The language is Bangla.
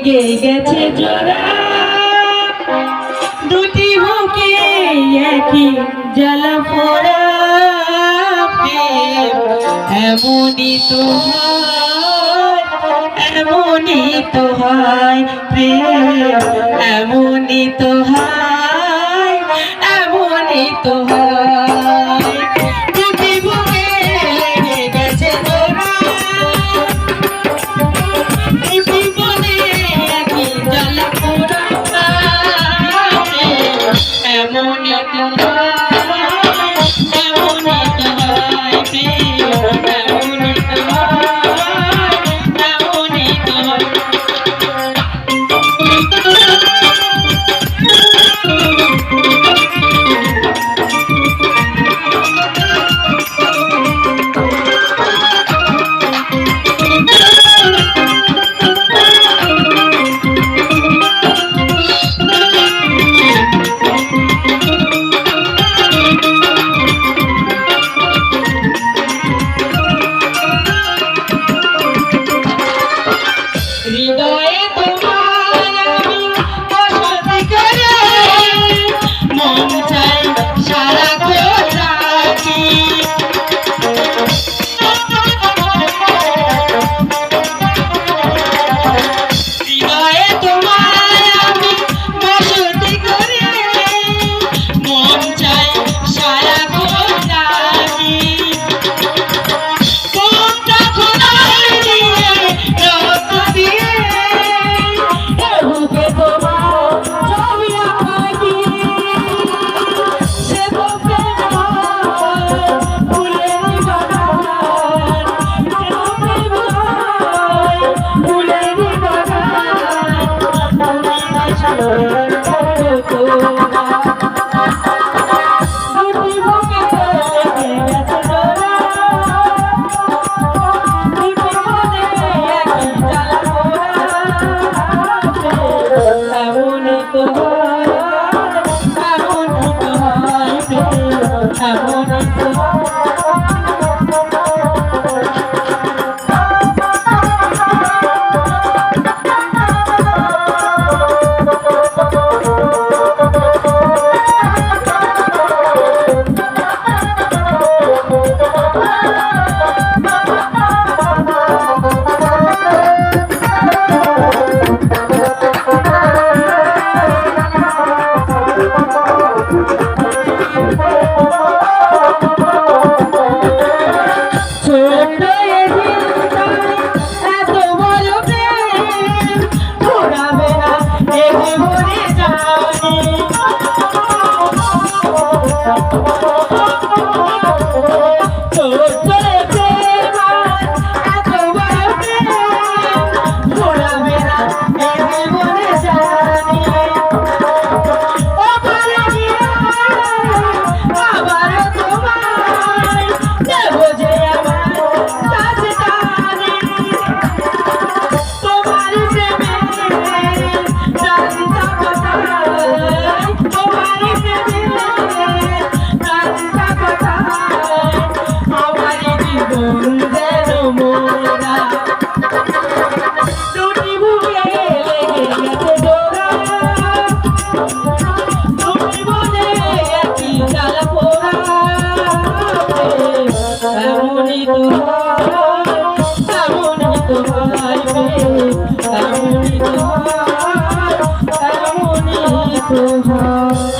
লেগে গেছে জোড়া, দুটি বুকে একই জ্বালা পোড়া প্রেম। এমনই তো হয়, এমনই তো হয় প্রেম, এমনই তো হয়, এমনই তো হয়। দুটি বুকে লেগে গেছে জোড়া, দুটি মনে একই জ্বালা পোড়া প্রেম। এমনই তো হয়, এমনই তো হয় প্রেম, এমনই তো হয়, এমনই তো হয়। হৃদয়ে তোমার আমি বসতি করে, মন চাই সারাক্ষণ রাখি। হৃদয়ে তোমার আমি বসতি করে, মন চাই সারাক্ষণ রাখি। এমনই তো হয়, এমনই তো হয়।